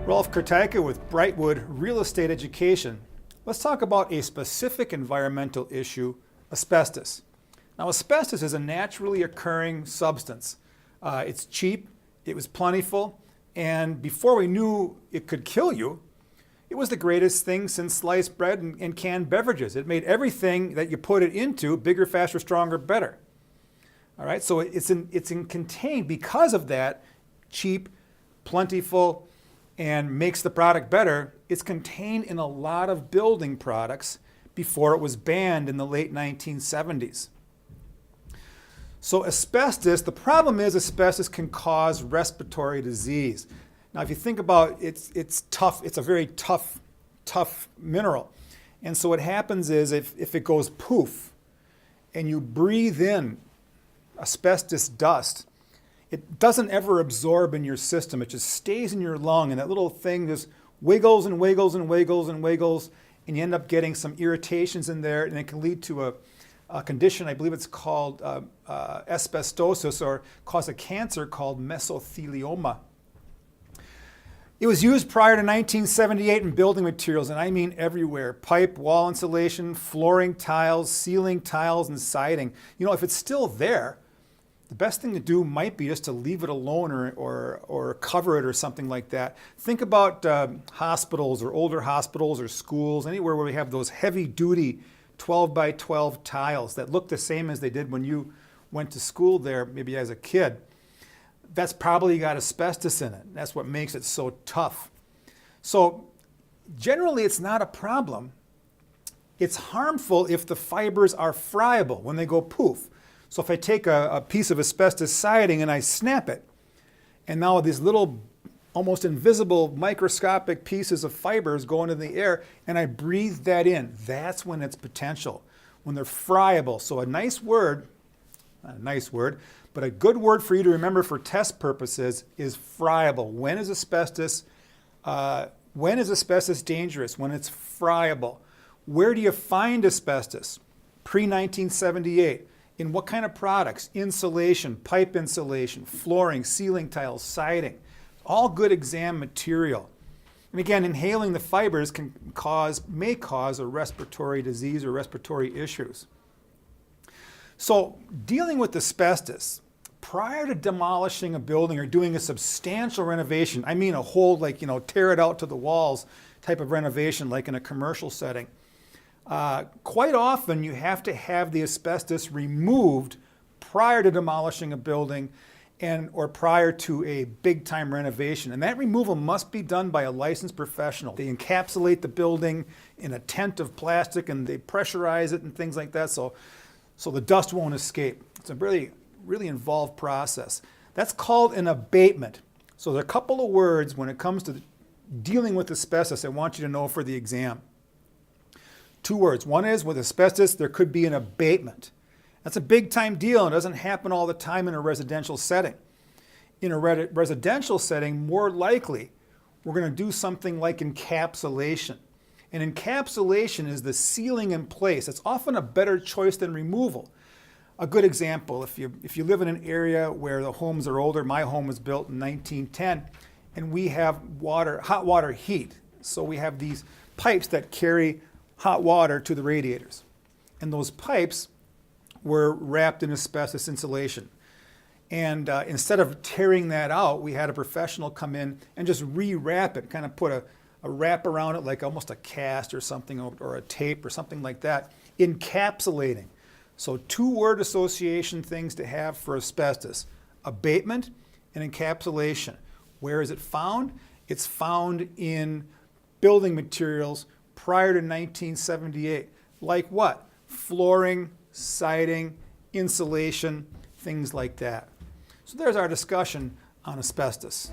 Rolf Kurtajka with Brightwood Real Estate Education. Let's talk about a specific environmental issue, asbestos. Now, asbestos is a naturally occurring substance. It's cheap, it was plentiful, and before we knew it could kill you, it was the greatest thing since sliced bread and canned beverages. It made everything that you put it into bigger, faster, stronger, better. All right, so it's contained because of that, cheap, plentiful, and makes the product better. It's contained in a lot of building products before it was banned in the late 1970s. So asbestos, the problem is asbestos can cause respiratory disease. Now if you think about it, it's tough, it's a very tough mineral. And so what happens is if it goes poof and you breathe in asbestos dust, it doesn't ever absorb in your system. It just stays in your lung, and that little thing just wiggles and wiggles and wiggles and wiggles, and you end up getting some irritations in there, and it can lead to a condition, I believe it's called asbestosis, or cause a cancer called mesothelioma. It was used prior to 1978 in building materials, and I mean everywhere. Pipe, wall insulation, flooring tiles, ceiling tiles, and siding. You know, if it's still there, the best thing to do might be just to leave it alone or cover it or something like that. Think about hospitals or older hospitals or schools, anywhere where we have those heavy-duty 12 by 12 tiles that look the same as they did when you went to school there, maybe as a kid. That's probably got asbestos in it. That's what makes it so tough. So generally it's not a problem. It's harmful if the fibers are friable when they go poof. So if I take a piece of asbestos siding and I snap it, and now these little almost invisible microscopic pieces of fibers go into the air and I breathe that in, that's when it's potential, when they're friable. So a nice word, not a nice word, but a good word for you to remember for test purposes is friable. When is asbestos dangerous? When it's friable. Where do you find asbestos? Pre-1978. In what kind of products? Insulation, pipe insulation, flooring, ceiling tiles, siding. All good exam material. And again, inhaling the fibers may cause a respiratory disease or respiratory issues. So dealing with asbestos, prior to demolishing a building or doing a substantial renovation, I mean a whole, tear it out to the walls type of renovation, like in a commercial setting, quite often you have to have the asbestos removed prior to demolishing a building or prior to a big-time renovation. And that removal must be done by a licensed professional. They encapsulate the building in a tent of plastic and they pressurize it and things like that so the dust won't escape. It's a really, really involved process. That's called an abatement. So there are a couple of words when it comes to dealing with asbestos I want you to know for the exam. Two words. One is, with asbestos, there could be an abatement. That's a big-time deal, and it doesn't happen all the time in a residential setting. In a residential setting, more likely, we're going to do something like encapsulation. And encapsulation is the sealing in place. It's often a better choice than removal. A good example, if you live in an area where the homes are older, my home was built in 1910, and we have hot water heat. So we have these pipes that carry hot water to the radiators. And those pipes were wrapped in asbestos insulation. And instead of tearing that out, we had a professional come in and just rewrap it, kind of put a wrap around it like almost a cast or something, or a tape or something like that, encapsulating. So two word association things to have for asbestos: abatement and encapsulation. Where is it found? It's found in building materials prior to 1978. Like what? Flooring, siding, insulation, things like that. So there's our discussion on asbestos.